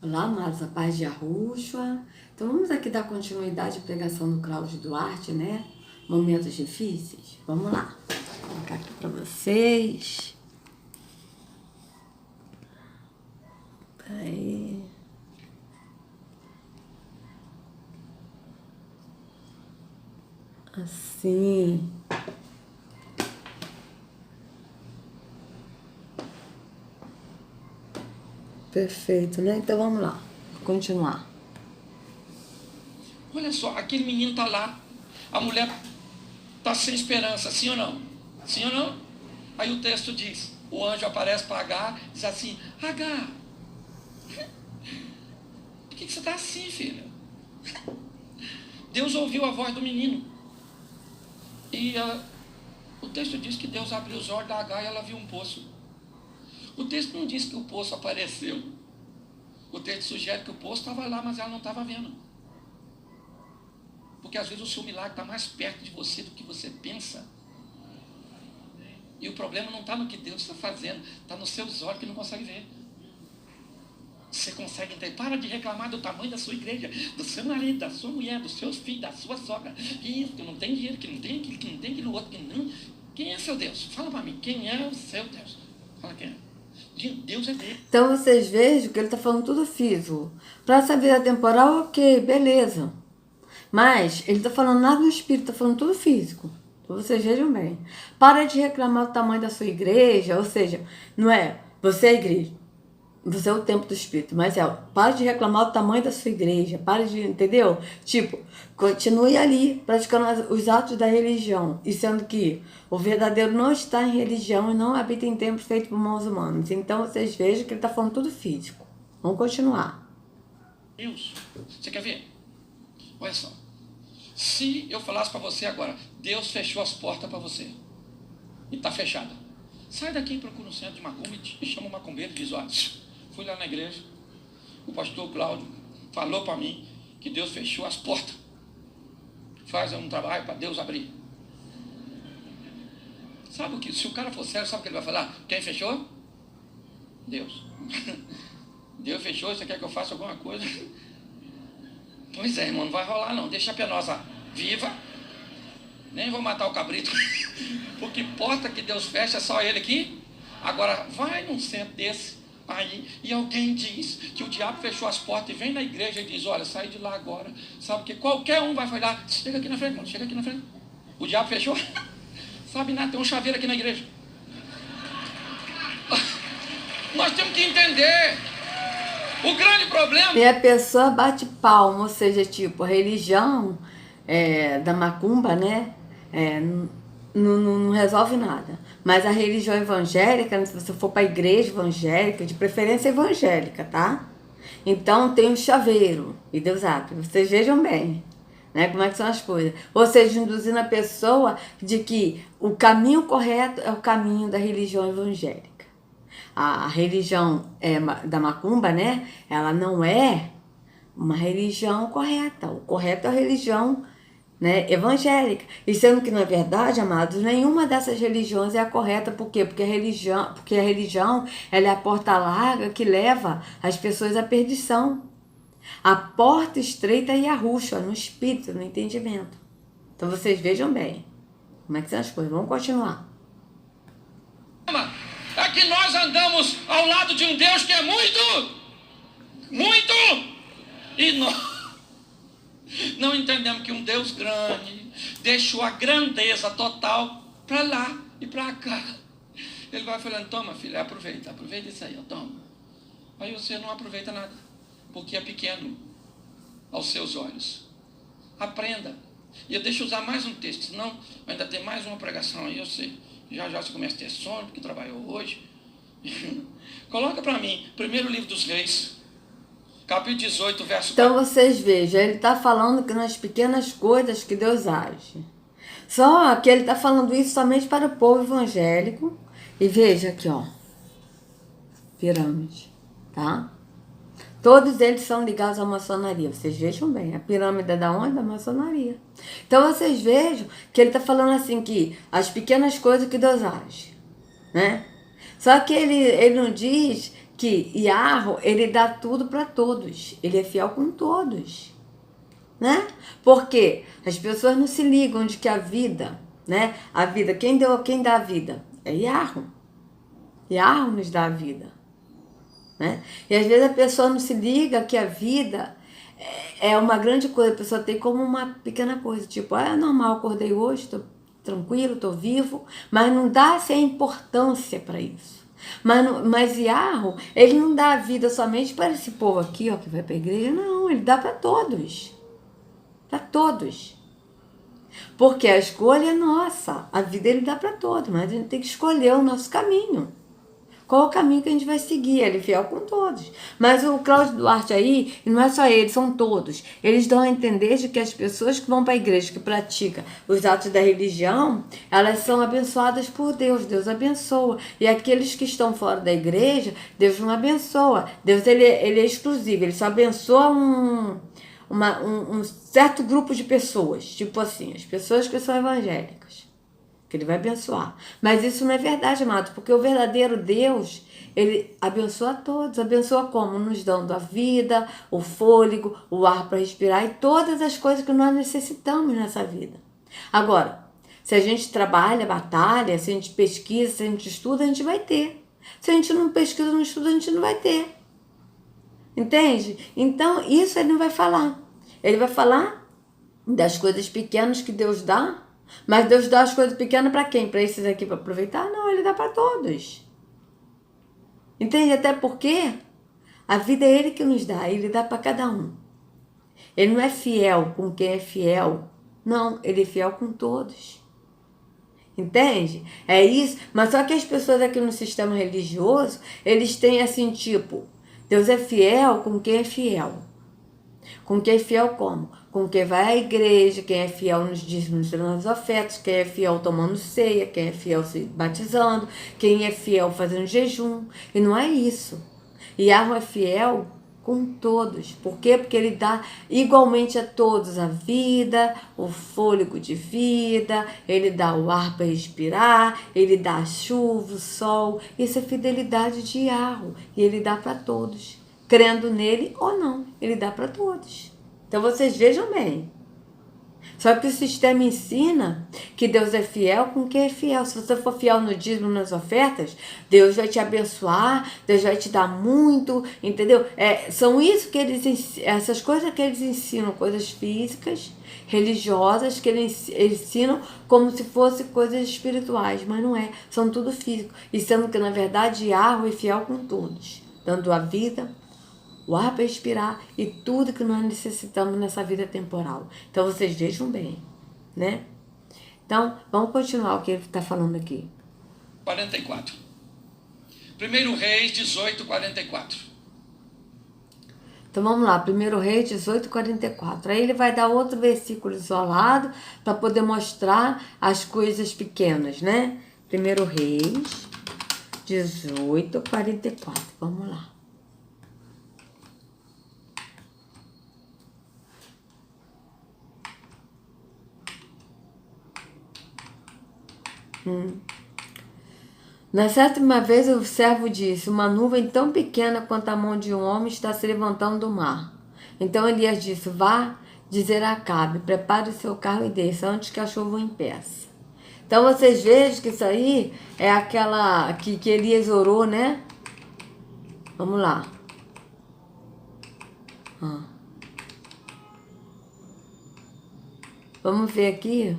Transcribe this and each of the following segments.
Olá, amados, a paz de Yahushua. Então vamos aqui dar continuidade à pregação do Cláudio Duarte, né? Momentos difíceis. Vamos lá. Vou colocar aqui para vocês. Aí. Assim. Perfeito, né? Então vamos lá. Vou continuar. Olha só, aquele menino tá lá, a mulher tá sem esperança, sim ou não? Sim ou não? Aí o texto diz, o anjo aparece para Agar, diz assim, Agar, por que você está assim, filha? Deus ouviu a voz do menino. E o texto diz que Deus abriu os olhos da Agar e ela viu um poço. O texto não diz que o poço apareceu. O texto sugere que o poço estava lá, mas ela não estava vendo. Porque às vezes o seu milagre está mais perto de você do que você pensa. E o problema não está no que Deus está fazendo, está nos seus olhos que não consegue ver. Você consegue entender? Para de reclamar do tamanho da sua igreja, do seu marido, da sua mulher, dos seus filhos, da sua sogra. Que isso, que não tem dinheiro, que não tem aquilo, que não tem aquilo outro, que não. Quem é seu Deus? Fala para mim, quem é o seu Deus? Fala quem é. Deus é Deus. Então vocês vejam que ele está falando tudo físico. Para essa vida temporal, ok, beleza. Mas ele está falando nada no espírito, está falando tudo físico. Então vocês vejam bem. Para de reclamar do tamanho da sua igreja, ou seja, não é você é a igreja, você é o templo do espírito, mas para de reclamar do tamanho da sua igreja, para de, entendeu? Tipo, continue ali, praticando os atos da religião, e sendo que o verdadeiro não está em religião e não habita em templo feito por mãos humanas. Então vocês vejam que ele está falando tudo físico. Vamos continuar. Deus, você quer ver? Olha só. Se eu falasse para você agora, Deus fechou as portas para você. E está fechada. Sai daqui e procura um centro de macumba e chama um macumbeiro e diz, olha, fui lá na igreja, o pastor Cláudio falou para mim que Deus fechou as portas. Faz um trabalho para Deus abrir. Sabe o que? Se o cara for sério, sabe o que ele vai falar? Quem fechou? Deus. Deus fechou, você quer que eu faça alguma coisa? Pois é, irmão, não vai rolar não. Deixa a penosa viva. Nem vou matar o cabrito. Porque porta que Deus fecha é só ele aqui. Agora, vai num centro desse aí e alguém diz que o diabo fechou as portas e vem na igreja e diz, olha, sai de lá agora. Sabe que qualquer um vai falar, chega aqui na frente, irmão, chega aqui na frente. O diabo fechou? Sabe nada, tem um chaveiro aqui na igreja. Nós temos que entender. O grande problema... E a pessoa bate palma, ou seja, tipo, a religião da macumba, né, não resolve nada. Mas a religião evangélica, se você for para a igreja evangélica, de preferência evangélica, tá? Então tem um chaveiro, e Deus abre. Vocês vejam bem, né, como é que são as coisas. Ou seja, induzindo a pessoa de que o caminho correto é o caminho da religião evangélica. A religião da macumba, né? Ela não é uma religião correta. O correto é a religião, né, evangélica. E sendo que, na verdade, amados, nenhuma dessas religiões é a correta. Por quê? Porque a religião ela é a porta larga que leva as pessoas à perdição. A porta estreita e a Yahushua, no espírito, no entendimento. Então vocês vejam bem como é que são as coisas. Vamos continuar. É que nós andamos ao lado de um Deus que é muito, e nós não entendemos que um Deus grande deixou a grandeza total para lá e para cá. Ele vai falando, toma filha, aproveita isso aí, toma. Aí você não aproveita nada, porque é pequeno aos seus olhos. Aprenda. E eu deixo usar mais um texto, senão ainda tem mais uma pregação aí, eu sei. Já você começa a ter sono, porque trabalhou hoje. Coloca para mim, primeiro livro dos Reis, capítulo 18, verso 4. Então vocês vejam, ele está falando que nas pequenas coisas que Deus age. Só que ele está falando isso somente para o povo evangélico. E veja aqui, ó. Pirâmide, tá? Todos eles são ligados à maçonaria. Vocês vejam bem, a pirâmide é da onde? Da maçonaria. Então vocês vejam que ele está falando assim que as pequenas coisas que Deus age, né? Só que ele não diz que Yahweh, ele dá tudo para todos. Ele é fiel com todos, né? Porque as pessoas não se ligam de que a vida, né? A vida, quem dá a vida? É Yahweh. Yahweh nos dá a vida, né? E às vezes a pessoa não se liga que a vida é uma grande coisa. A pessoa tem como uma pequena coisa, tipo, é normal, acordei hoje, tô tranquilo, tô vivo, mas não dá-se a importância para isso. Mas Yahweh, ele não dá a vida somente para esse povo aqui, ó, que vai para a igreja, não, ele dá para todos. Para todos. Porque a escolha é nossa. A vida ele dá para todos, mas a gente tem que escolher o nosso caminho. Qual o caminho que a gente vai seguir? Ele é fiel com todos. Mas o Cláudio Duarte aí, e não é só ele, são todos. Eles dão a entender de que as pessoas que vão para a igreja, que praticam os atos da religião, elas são abençoadas por Deus. Deus abençoa. E aqueles que estão fora da igreja, Deus não abençoa. Deus ele é exclusivo. Ele só abençoa um certo grupo de pessoas. Tipo assim, as pessoas que são evangélicas. Que ele vai abençoar. Mas isso não é verdade, amado, porque o verdadeiro Deus, ele abençoa a todos. Abençoa como? Nos dando a vida, o fôlego, o ar para respirar e todas as coisas que nós necessitamos nessa vida. Agora, se a gente trabalha, batalha, se a gente pesquisa, se a gente estuda, a gente vai ter. Se a gente não pesquisa, não estuda, a gente não vai ter. Entende? Então, isso ele não vai falar. Ele vai falar das coisas pequenas que Deus dá. Mas Deus dá as coisas pequenas para quem? Para esses aqui para aproveitar? Não, ele dá para todos. Entende? Até porque a vida é ele que nos dá, ele dá para cada um. Ele não é fiel com quem é fiel. Não, ele é fiel com todos. Entende? É isso. Mas só que as pessoas aqui no sistema religioso, eles têm assim, tipo, Deus é fiel com quem é fiel. Com quem é fiel como? Com quem vai à igreja, quem é fiel nos dízimos e nas ofertas, quem é fiel tomando ceia, quem é fiel se batizando, quem é fiel fazendo jejum. E não é isso. Yahweh é fiel com todos. Por quê? Porque ele dá igualmente a todos a vida, o fôlego de vida, ele dá o ar para respirar, ele dá a chuva, o sol. Isso é fidelidade de Yahweh. E ele dá para todos. Crendo nele ou não, ele dá para todos. Então vocês vejam bem. Só que o sistema ensina que Deus é fiel com quem é fiel. Se você for fiel no dízimo, nas ofertas, Deus vai te abençoar, Deus vai te dar muito, entendeu? São isso que essas coisas que eles ensinam, coisas físicas, religiosas, que eles ensinam como se fossem coisas espirituais, mas não é. São tudo físico. E sendo que, na verdade, Yahweh é fiel com todos, dando a vida, o ar para respirar e tudo que nós necessitamos nessa vida temporal. Então, vocês vejam bem, né? Então, vamos continuar o que ele está falando aqui. 44. 1 Reis 18, 44. Então, vamos lá. 1 Reis 18, 44. Aí ele vai dar outro versículo isolado para poder mostrar as coisas pequenas, né? 1 Reis 18, 44. Vamos lá. Na sétima vez o servo disse: uma nuvem tão pequena quanto a mão de um homem está se levantando do mar. Então Elias disse: vá dizer a Acabe, prepare o seu carro e desça antes que a chuva o impeça. Então vocês vejam que isso aí é aquela que Elias orou, né? Vamos lá. Vamos ver aqui.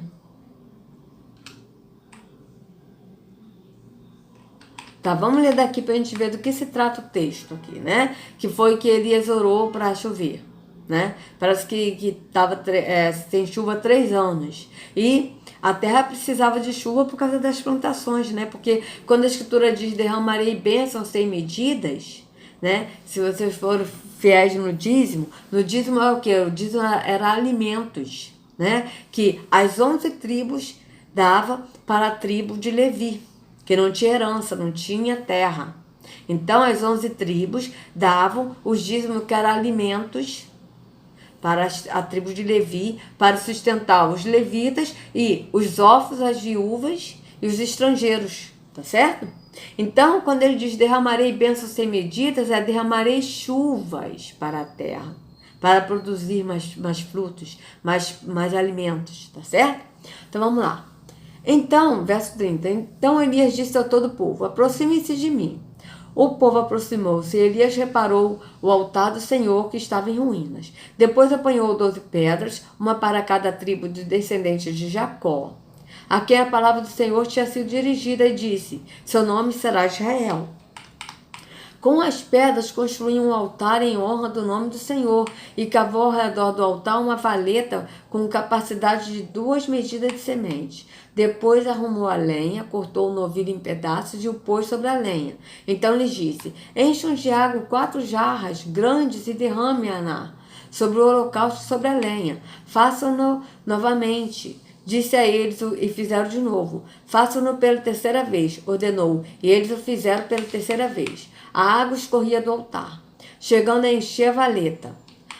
Tá, vamos ler daqui pra gente ver do que se trata o texto aqui, né? Que foi que Elias orou para chover, né? Parece que tava sem chuva há 3 anos. E a terra precisava de chuva por causa das plantações, né? Porque quando a escritura diz derramarei bênçãos sem medidas, né? Se vocês forem fiéis no dízimo é o quê? O dízimo era alimentos, né? Que as 11 tribos dava para a tribo de Levi, que não tinha herança, não tinha terra. Então, as 11 tribos davam os dízimos, que eram alimentos, para a tribo de Levi, para sustentar os levitas e os órfãos, as viúvas e os estrangeiros, tá certo? Então, quando ele diz derramarei bênçãos sem medidas, é derramarei chuvas para a terra, para produzir mais frutos, mais alimentos, tá certo? Então, vamos lá. Então, verso 30. Então Elias disse ao todo o povo, aproxime-se de mim. O povo aproximou-se e Elias reparou o altar do Senhor que estava em ruínas. Depois apanhou 12 pedras, uma para cada tribo de descendentes de Jacó, a quem a palavra do Senhor tinha sido dirigida, e disse, seu nome será Israel. Com as pedras construiu um altar em honra do nome do Senhor e cavou ao redor do altar uma valeta com capacidade de 2 medidas de semente. Depois arrumou a lenha, cortou o novilho em pedaços e o pôs sobre a lenha. Então lhes disse, encham de água 4 jarras grandes e derrame-a sobre o holocausto e sobre a lenha. Façam-no novamente. Disse a eles e fizeram de novo. Façam-no pela 3ª vez, ordenou, e eles o fizeram pela 3ª vez. A água escorria do altar, chegando a encher a valeta.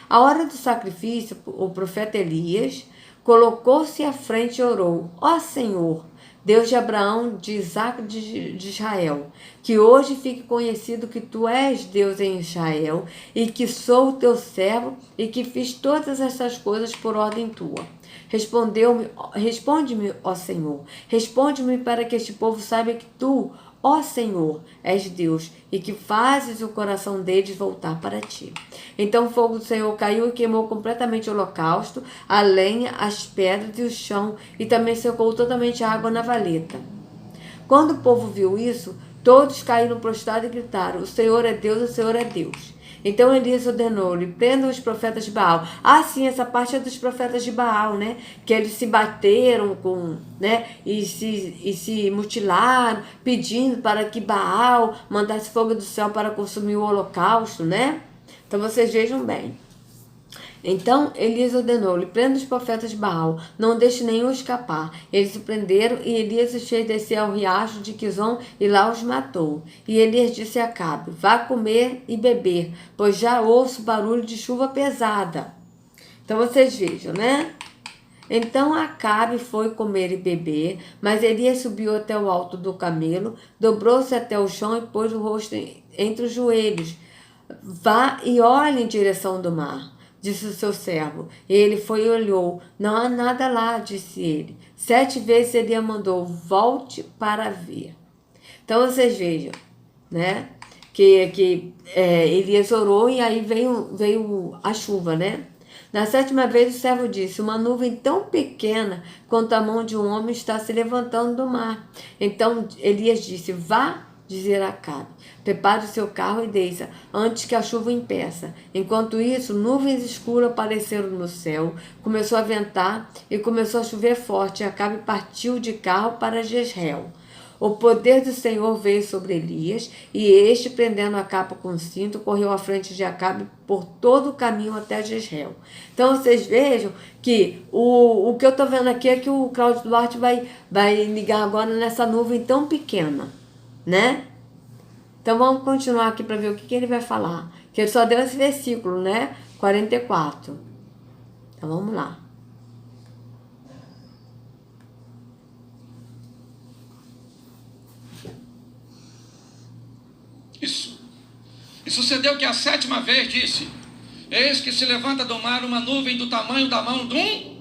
À hora do sacrifício, o profeta Elias colocou-se à frente e orou. Ó Senhor, Deus de Abraão, de Isaque e de Israel, que hoje fique conhecido que tu és Deus em Israel, e que sou o teu servo, e que fiz todas essas coisas por ordem tua. Responde-me, ó Senhor, responde-me para que este povo saiba que tu, ó Senhor, és Deus, e que fazes o coração deles voltar para ti. Então o fogo do Senhor caiu e queimou completamente o holocausto, a lenha, as pedras e o chão, e também secou totalmente a água na valeta. Quando o povo viu isso, todos caíram prostrados e gritaram, o Senhor é Deus, o Senhor é Deus. Então Elias ordenou-lhe, prendam os profetas de Baal. Ah, sim, essa parte é dos profetas de Baal, né? Que eles se bateram e se mutilaram, pedindo para que Baal mandasse fogo do céu para consumir o holocausto, né? Então vocês vejam bem. Então Elias ordenou-lhe, prenda os profetas de Baal, não deixe nenhum escapar. Eles o prenderam e Elias os fez descer ao riacho de Quizon e lá os matou. E Elias disse a Acabe, vá comer e beber, pois já ouço barulho de chuva pesada. Então vocês vejam, né? Então Acabe foi comer e beber, mas Elias subiu até o alto do camelo, dobrou-se até o chão e pôs o rosto entre os joelhos. Vá e olhe em direção do mar, disse o seu servo. E ele foi e olhou. Não há nada lá, disse ele. 7 vezes Elias mandou, volte para ver. Então vocês vejam, né? Que Elias orou e aí veio a chuva, né? Na 7ª vez o servo disse, uma nuvem tão pequena quanto a mão de um homem está se levantando do mar. Então Elias disse, vá dizer a Acabe, prepare o seu carro e desça, antes que a chuva impeça. Enquanto isso, nuvens escuras apareceram no céu, começou a ventar e começou a chover forte, e Acabe partiu de carro para Jezreel. O poder do Senhor veio sobre Elias, e este, prendendo a capa com o cinto, correu à frente de Acabe por todo o caminho até Jezreel. Então, vocês vejam que o que eu estou vendo aqui é que o Cláudio Duarte vai ligar agora nessa nuvem tão pequena, né? Então, vamos continuar aqui para ver o que ele vai falar. Que ele só deu esse versículo, né? 44. Então, vamos lá. Isso. E sucedeu que a 7ª vez disse, eis que se levanta do mar uma nuvem do tamanho da mão de um.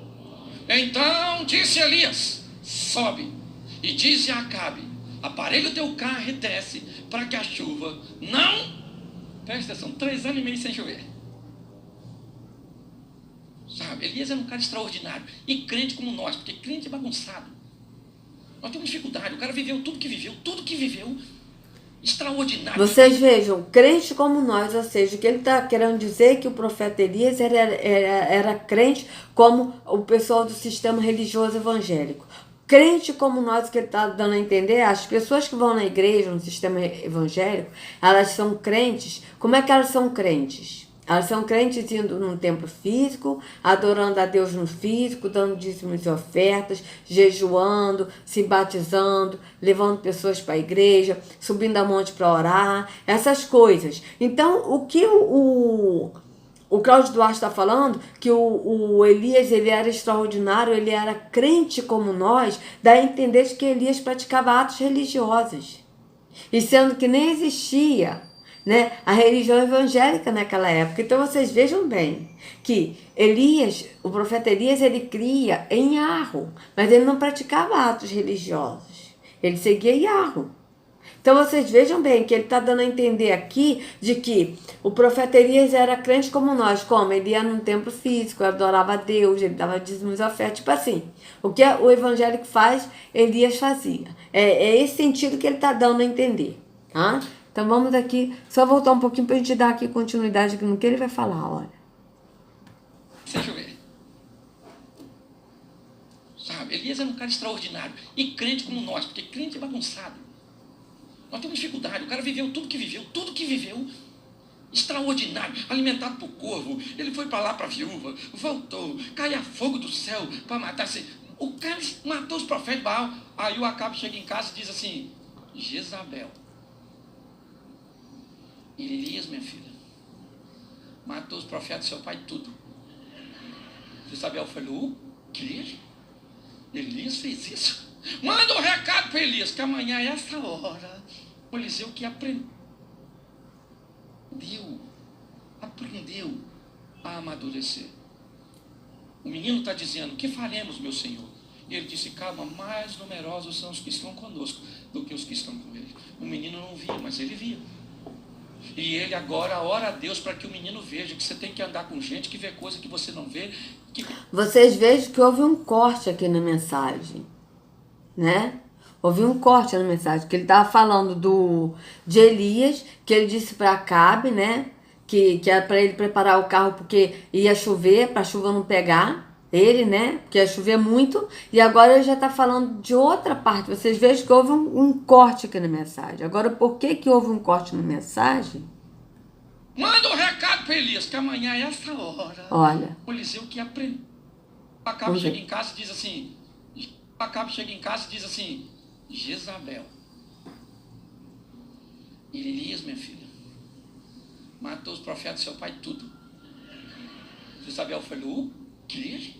Então disse Elias, sobe e dize a Acabe, aparelha o teu carro e desce, para que a chuva não... Presta atenção, 3 anos e meio sem chover. Sabe, Elias era um cara extraordinário. E crente como nós, porque crente é bagunçado. Nós temos dificuldade, o cara viveu tudo que viveu, extraordinário. Vocês vejam, crente como nós, ou seja, o que ele está querendo dizer é que o profeta Elias era crente como o pessoal do sistema religioso evangélico. Crente como nós, que ele está dando a entender, as pessoas que vão na igreja, no sistema evangélico, elas são crentes. Como é que elas são crentes? Elas são crentes indo num templo físico, adorando a Deus no físico, dando dízimos e ofertas, jejuando, se batizando, levando pessoas para a igreja, subindo a monte para orar, essas coisas. Então, o que o Cláudio Duarte está falando, que o Elias ele era extraordinário, ele era crente como nós, dá a entender que Elias praticava atos religiosos. E sendo que nem existia, né, a religião evangélica naquela época. Então vocês vejam bem que Elias, o profeta Elias, ele cria em Yarro, mas ele não praticava atos religiosos. Ele seguia Yarro. Então vocês vejam bem que ele está dando a entender aqui de que o profeta Elias era crente como nós. Como? Ele ia num templo físico, adorava a Deus, ele dava dízimos e ofertas. Tipo assim, o que o evangélico faz, Elias fazia. É esse sentido que ele está dando a entender. Tá? Então vamos aqui, só voltar um pouquinho para a gente dar aqui continuidade no que ele vai falar, olha. Deixa eu ver. Sabe, Elias era um cara extraordinário. E crente como nós, porque crente é bagunçado. Nós temos dificuldade. O cara viveu tudo que viveu, extraordinário, alimentado por corvo. Ele foi para lá para a viúva, voltou, caia fogo do céu para matar. O cara matou os profetas de Baal. Aí o Acabe chega em casa e diz assim: Jezabel, Elias, minha filha, matou os profetas do seu pai, tudo. Jezabel falou: o quê? Elias fez isso? Manda um recado para Elias, que amanhã, essa hora, o Eliseu que aprendeu a amadurecer. O menino está dizendo: que faremos, meu Senhor? E ele disse: calma, mais numerosos são os que estão conosco do que os que estão com ele. O menino não via, mas ele via. E ele agora ora a Deus para que o menino veja que você tem que andar com gente que vê coisa que você não vê. Vocês vejam que houve um corte aqui na mensagem, né? Houve um corte na mensagem, que ele estava falando de Elias, que ele disse para Acabe, né? Que era para ele preparar o carro porque ia chover, para a chuva não pegar ele, né? Porque ia chover muito. E agora ele já está falando de outra parte. Vocês vejam que houve um corte aqui na mensagem. Agora, por que houve um corte na mensagem? Manda um recado para Elias, que amanhã, essa hora, olha, o Eliseu que aprendeu. O Acabe chega em casa e diz assim: Jezabel, Elias, minha filha, matou os profetas do seu pai, tudo. Jezabel falou: o quê?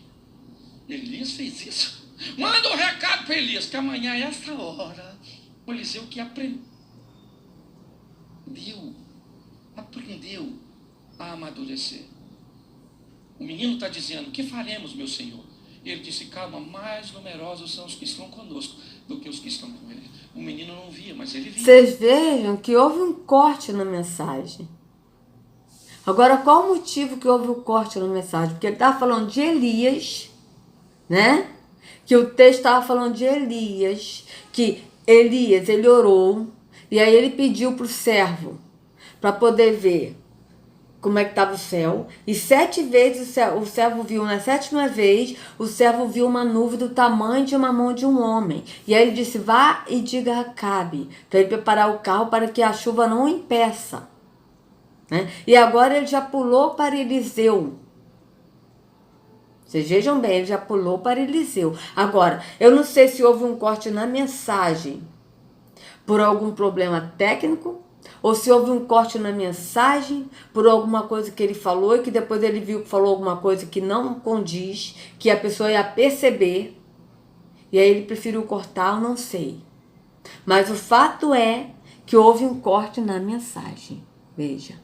Elias fez isso? Manda um recado para Elias, que amanhã, essa hora, o Eliseu que aprendeu a amadurecer. O menino está dizendo: que faremos, meu Senhor? E ele disse: calma, mais numerosos são os que estão conosco do que os que estão com ele. O menino não via, mas ele via. Vocês vejam que houve um corte na mensagem. Agora, qual o motivo que houve um corte na mensagem? Porque ele estava falando de Elias, né? Que o texto estava falando de Elias, que Elias, ele orou, e aí ele pediu para o servo, para poder ver como é que estava o céu. E 7 vezes o servo viu, na 7ª vez, o servo viu uma nuvem do tamanho de uma mão de um homem. E aí ele disse: vá e diga a Acabe, para ele preparar o carro para que a chuva não o impeça. Né? E agora ele já pulou para Eliseu. Vocês vejam bem, ele já pulou para Eliseu. Agora, eu não sei se houve um corte na mensagem por algum problema técnico, ou se houve um corte na mensagem por alguma coisa que ele falou e que depois ele viu que falou alguma coisa que não condiz, que a pessoa ia perceber, e aí ele preferiu cortar, eu não sei. Mas o fato é que houve um corte na mensagem. Veja.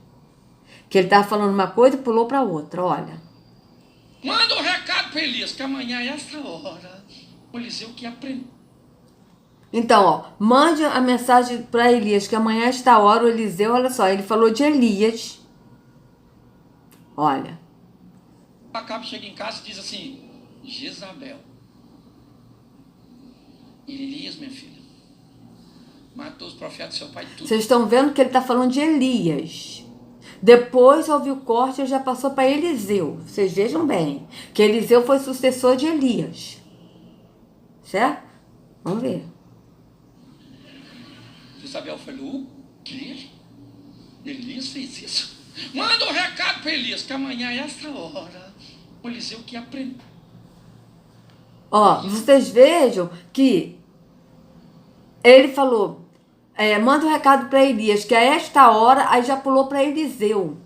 Que ele estava falando uma coisa e pulou para outra, olha. Manda um recado para Elias, que amanhã, essa hora, o Eliseu que aprendeu. Então, ó, mande a mensagem para Elias, que amanhã, esta hora, o Eliseu, olha só, ele falou de Elias. Olha. O Acabe chega em casa e diz assim: Jezabel, Elias, minha filha, matou os profetas do seu pai, tudo. Vocês estão vendo que ele está falando de Elias. Depois houve o corte e já passou para Eliseu. Vocês vejam bem que Eliseu foi sucessor de Elias. Certo? Vamos ver. Jezabel falou: o quê? Elias fez isso? Manda um recado para Elias, que amanhã, essa hora, o Eliseu que aprendeu. Ó, vocês vejam que ele falou: manda um recado para Elias, que a esta hora, aí já pulou para Eliseu.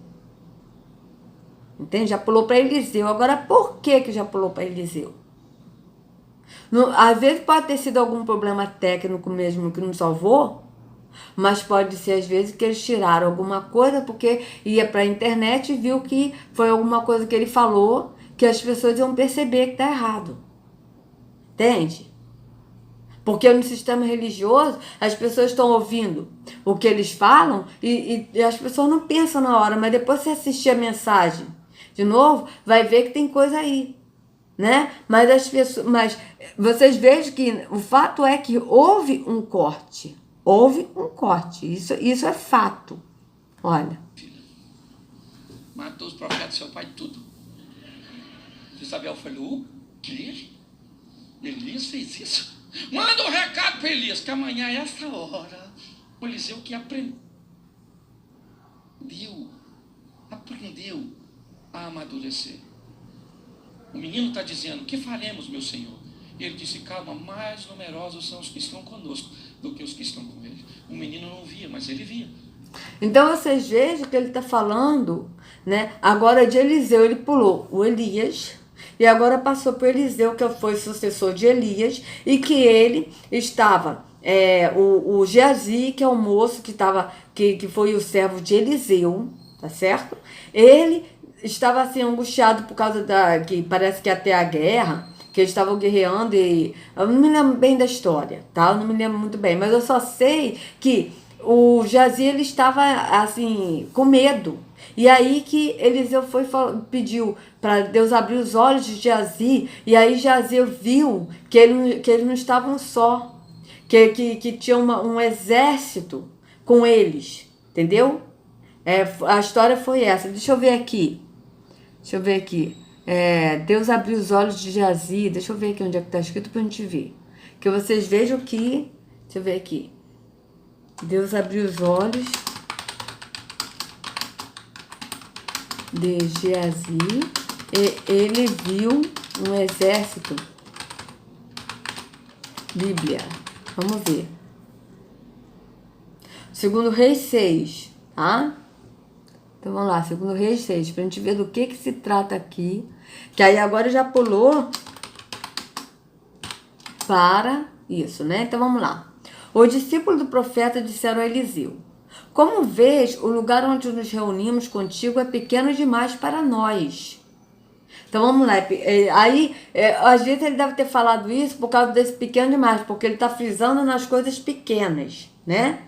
Entende? Já pulou para Eliseu. Agora, por que já pulou para Eliseu? Às vezes pode ter sido algum problema técnico mesmo que não salvou, Mas pode ser às vezes que eles tiraram alguma coisa porque ia para a internet e viu que foi alguma coisa que ele falou que as pessoas iam perceber que está errado. Entende? Porque no sistema religioso as pessoas estão ouvindo o que eles falam e as pessoas não pensam na hora, mas depois você assistir a mensagem de novo, vai ver que tem coisa aí, né? Mas vocês vejam que o fato é que houve um corte. Houve um corte. Isso é fato. Olha. Matou os profetas do seu pai tudo. Isabel falou, o quê? Elias fez isso? Manda um recado para Elias, que amanhã é essa hora. O Eliseu que aprendeu a amadurecer. O menino está dizendo, que faremos, meu Senhor? E ele disse, calma, mais numerosos são os que estão conosco do que os que estão com ele. O menino não via, mas ele via. Então vocês vejam que ele está falando, né? Agora de Eliseu, ele pulou o Elias e agora passou por Eliseu, que foi sucessor de Elias, e que ele estava, o Geazi, que é o moço que foi o servo de Eliseu, tá certo? Ele estava assim angustiado por causa que parece que até a guerra, que eles estavam guerreando e eu não me lembro bem da história, tá? Eu não me lembro muito bem, mas eu só sei que o Geazi, ele estava assim com medo. E aí que Eliseu pediu para Deus abrir os olhos de Geazi, e aí Geazi viu que eles não estavam só, que tinha um exército com eles, entendeu? A história foi essa. Deixa eu ver aqui. Deus abriu os olhos de Geazi. Deixa eu ver aqui onde é que está escrito para a gente ver. Que vocês vejam que... Deixa eu ver aqui. Deus abriu os olhos de Geazi e ele viu um exército. Bíblia. Vamos ver. Segundo Reis 6, tá? Então vamos lá, segundo Reis 6, pra gente ver do que se trata aqui. Que aí agora já pulou para isso, né? Então vamos lá. Os discípulos do profeta disseram a Eliseu: como vês, o lugar onde nos reunimos contigo é pequeno demais para nós. Então vamos lá. Às vezes ele deve ter falado isso por causa desse pequeno demais, porque ele está frisando nas coisas pequenas, né?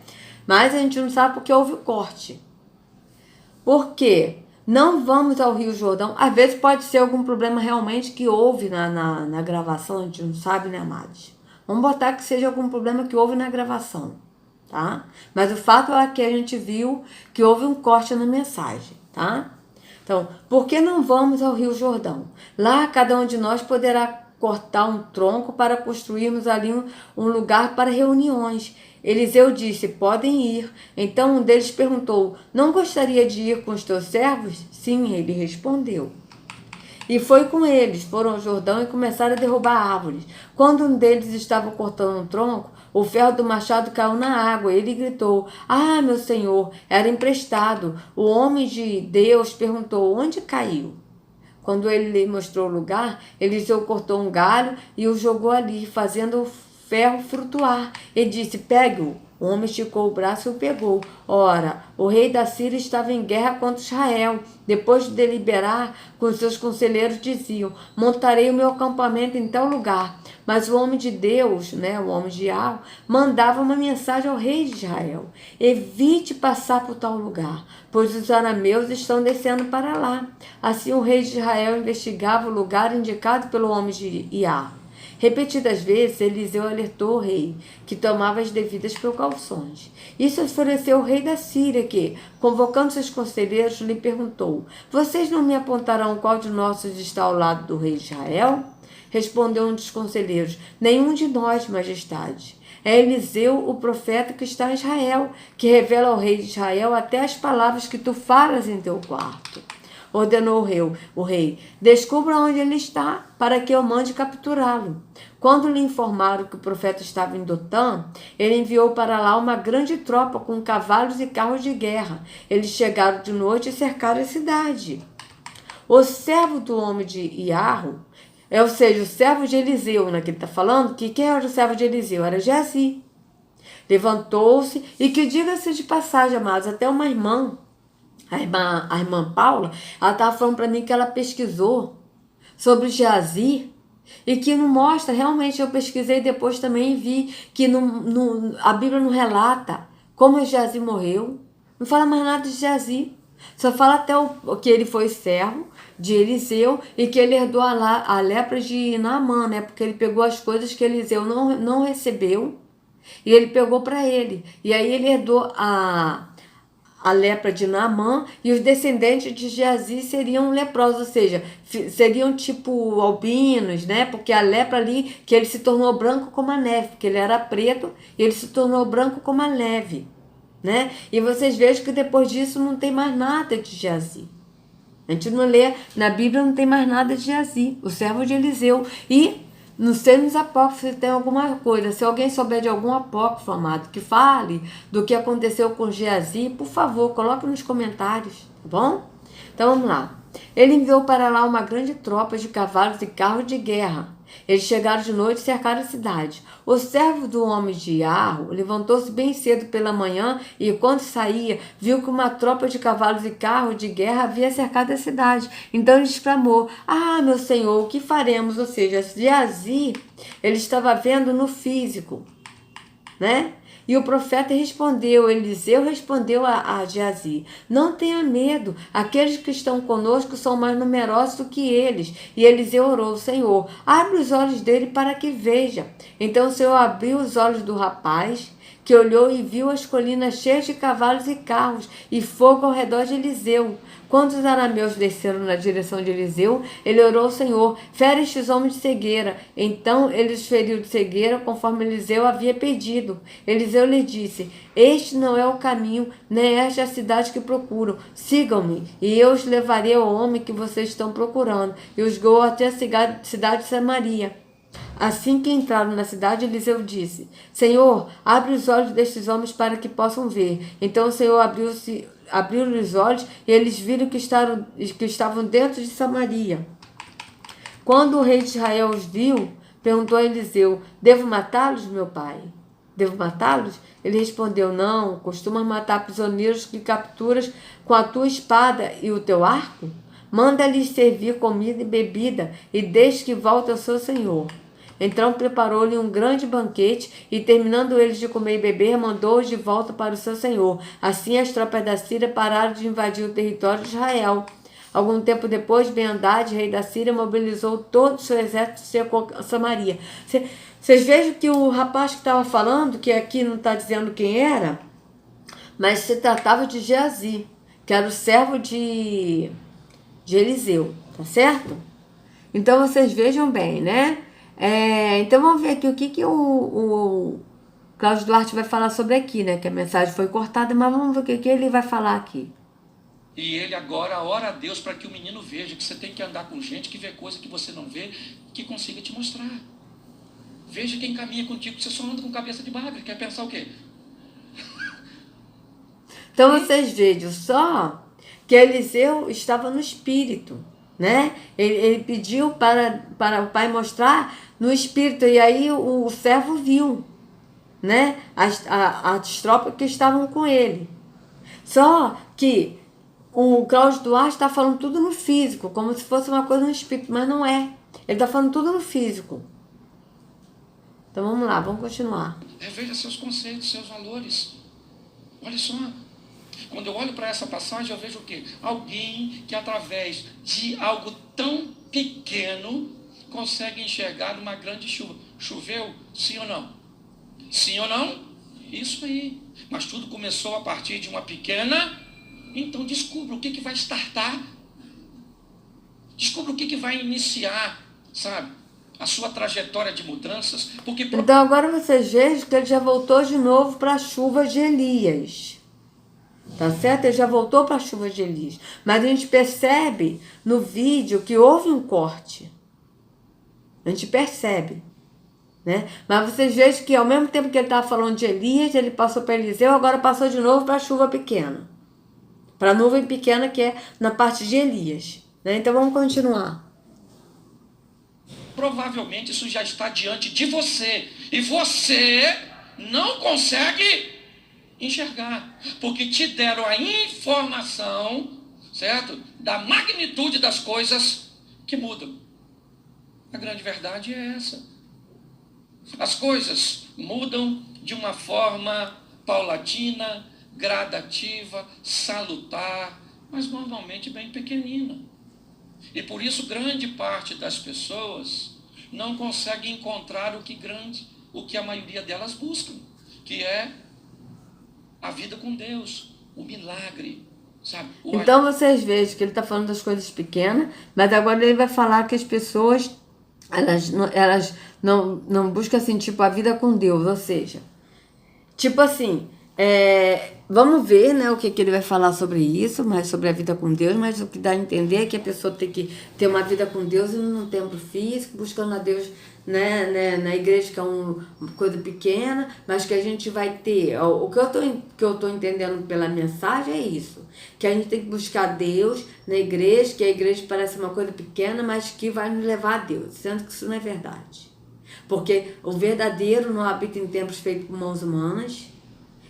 Mas a gente não sabe porque houve o corte. Por quê? Não vamos ao Rio Jordão. Às vezes pode ser algum problema realmente que houve na gravação, a gente não sabe, né, amados? Vamos botar que seja algum problema que houve na gravação, tá? Mas o fato é que a gente viu que houve um corte na mensagem, tá? Então, por que não vamos ao Rio Jordão? Lá cada um de nós poderá cortar um tronco para construirmos ali um lugar para reuniões. Eliseu disse, podem ir. Então um deles perguntou, não gostaria de ir com os teus servos? Sim, ele respondeu. E foi com eles, foram ao Jordão e começaram a derrubar árvores. Quando um deles estava cortando um tronco, o ferro do machado caiu na água. Ele gritou, ah, meu senhor, era emprestado. O homem de Deus perguntou, onde caiu? Quando ele lhe mostrou o lugar, Eliseu cortou um galho e o jogou ali, fazendo o ferro flutuar. Ele disse, pegue-o. O homem esticou o braço e o pegou. Ora, o rei da Síria estava em guerra contra Israel. Depois de deliberar, com seus conselheiros diziam, montarei o meu acampamento em tal lugar. Mas o homem de Deus, o homem de Yahweh, mandava uma mensagem ao rei de Israel. Evite passar por tal lugar, pois os arameus estão descendo para lá. Assim o rei de Israel investigava o lugar indicado pelo homem de Yahweh. Repetidas vezes, Eliseu alertou o rei, que tomava as devidas precauções. Isso enfureceu o rei da Síria, que, convocando seus conselheiros, lhe perguntou, vocês não me apontarão qual de nós está ao lado do rei de Israel? Respondeu um dos conselheiros, nenhum de nós, majestade. É Eliseu, o profeta que está em Israel, que revela ao rei de Israel até as palavras que tu falas em teu quarto. Ordenou o rei, descubra onde ele está, para que eu mande capturá-lo. Quando lhe informaram que o profeta estava em Dotã, ele enviou para lá uma grande tropa com cavalos e carros de guerra. Eles chegaram de noite e cercaram a cidade. O servo do homem de Iarro, ou seja, o servo de Eliseu, que ele está falando, que quem era o servo de Eliseu? Era Geazi. levantou-se, e que, diga-se de passagem, amados, até uma irmã, a irmã Paula, ela estava falando para mim que ela pesquisou sobre Geazi, e que não mostra, realmente eu pesquisei depois também e vi que a Bíblia não relata como Geazi morreu, não fala mais nada de Geazi, só fala até que ele foi servo de Eliseu e que ele herdou a lepra de Naamã, né? Porque ele pegou as coisas que Eliseu não recebeu e ele pegou para ele. E aí ele herdou a lepra de Naamã, e os descendentes de Geazi seriam leprosos, ou seja, seriam tipo albinos, né? Porque a lepra ali, que ele se tornou branco como a neve, porque ele era preto e ele se tornou branco como a neve, né? E vocês vejam que depois disso não tem mais nada de Geazi. A gente não lê, na Bíblia não tem mais nada de Geazi, o servo de Eliseu. E não sei nos apócrifos se tem alguma coisa. Se alguém souber de algum apócrifo, amado, que fale do que aconteceu com Geazi, por favor, coloque nos comentários, tá bom? Então vamos lá. Ele enviou para lá uma grande tropa de cavalos e carros de guerra. Eles chegaram de noite e cercaram a cidade. O servo do homem de Arro levantou-se bem cedo pela manhã e, quando saía, viu que uma tropa de cavalos e carros de guerra havia cercado a cidade. Então ele exclamou: "Ah, meu senhor, o que faremos?" Ou seja, Geazi, ele estava vendo no físico, né? E o profeta respondeu, Eliseu respondeu a Geazi: "Não tenha medo, aqueles que estão conosco são mais numerosos do que eles." E Eliseu orou: "Senhor, abre os olhos dele para que veja." Então o Senhor abriu os olhos do rapaz, que olhou e viu as colinas cheias de cavalos e carros, e fogo ao redor de Eliseu. Quando os arameus desceram na direção de Eliseu, ele orou ao Senhor: "Fere estes homens de cegueira." Então ele os feriu de cegueira, conforme Eliseu havia pedido. Eliseu lhe disse: "Este não é o caminho, nem esta é a cidade que procuram. Sigam-me, e eu os levarei ao homem que vocês estão procurando." E os guiou até a cidade de Samaria. Assim que entraram na cidade, Eliseu disse: "Senhor, abre os olhos destes homens para que possam ver." Então o Senhor abriu os olhos, e eles viram que estavam dentro de Samaria. Quando o rei de Israel os viu, perguntou a Eliseu: "Devo matá-los, meu pai? Devo matá-los?" Ele respondeu: "Não, costumas matar prisioneiros que capturas com a tua espada e o teu arco? Manda-lhes servir comida e bebida, e deixe que volte ao seu senhor." Então preparou-lhe um grande banquete, e terminando eles de comer e beber, mandou-os de volta para o seu senhor. Assim as tropas da Síria pararam de invadir o território de Israel. Algum tempo depois, Ben-Hadad, rei da Síria, mobilizou todo o seu exército e cercou Samaria. Vocês vejam que o rapaz que estava falando, que aqui não está dizendo quem era, mas se tratava de Geazi, que era o servo de Eliseu, tá certo? Então vocês vejam bem, né? Então vamos ver aqui o que o Cláudio Duarte vai falar sobre aqui, né? Que a mensagem foi cortada, mas vamos ver o que ele vai falar aqui. E ele agora ora a Deus para que o menino veja que você tem que andar com gente que vê coisa que você não vê, que consiga te mostrar. Veja quem caminha contigo, você só anda com cabeça de bagre, quer pensar o quê? Então vocês vejam só que Eliseu estava no espírito, né? Ele pediu para o pai mostrar no espírito, e aí o servo viu, né? As tropas que estavam com ele. Só que o Cláudio Duarte está falando tudo no físico, como se fosse uma coisa no espírito, mas não é. Ele está falando tudo no físico. Então vamos lá, vamos continuar. Reveja seus conceitos, seus valores. Olha só. Quando eu olho para essa passagem, eu vejo o quê? Alguém que através de algo tão pequeno consegue enxergar uma grande chuva. Choveu? Sim ou não? Sim ou não? Isso aí. Mas tudo começou a partir de uma pequena. Então descubra o que vai startar. Descubra o que vai iniciar, sabe? A sua trajetória de mudanças. Porque... Então agora vocês vejam que ele já voltou de novo para a chuva de Elias. Tá certo? Ele já voltou para a chuva de Elias. Mas a gente percebe no vídeo que houve um corte. A gente percebe, né? Mas vocês vejam que ao mesmo tempo que ele estava falando de Elias, ele passou para Eliseu, agora passou de novo para a chuva pequena. Para a nuvem pequena, que é na parte de Elias, né? Então vamos continuar. Provavelmente isso já está diante de você. E você não consegue enxergar, porque te deram a informação, certo? Da magnitude das coisas que mudam. A grande verdade é essa. As coisas mudam de uma forma paulatina, gradativa, salutar, mas normalmente bem pequenina. E por isso grande parte das pessoas não consegue encontrar o que a maioria delas buscam, que é a vida com Deus, o milagre, sabe? Então vocês vejam que ele está falando das coisas pequenas, mas agora ele vai falar que as pessoas, elas não buscam assim, tipo, a vida com Deus, ou seja, tipo assim, vamos ver, né, o que ele vai falar sobre isso, mas sobre a vida com Deus, mas o que dá a entender é que a pessoa tem que ter uma vida com Deus e num templo físico, buscando a Deus, né, na igreja, que é uma coisa pequena, mas que a gente vai ter, o que eu tô entendendo pela mensagem é isso, que a gente tem que buscar Deus na igreja, que a igreja parece uma coisa pequena, mas que vai nos levar a Deus, sendo que isso não é verdade. Porque o verdadeiro não habita em templos feitos por mãos humanas,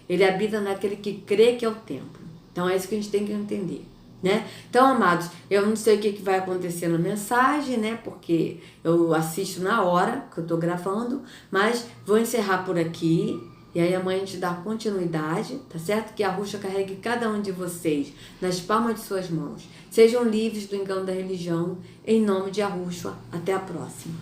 ele habita naquele que crê que é o templo. Então é isso que a gente tem que entender, né? Então, amados, eu não sei o que vai acontecer na mensagem, né? Porque eu assisto na hora que eu tô gravando, mas vou encerrar por aqui. E aí amanhã a gente dá continuidade, tá certo? Que a Arusha carregue cada um de vocês nas palmas de suas mãos. Sejam livres do engano da religião, em nome de Arusha. Até a próxima.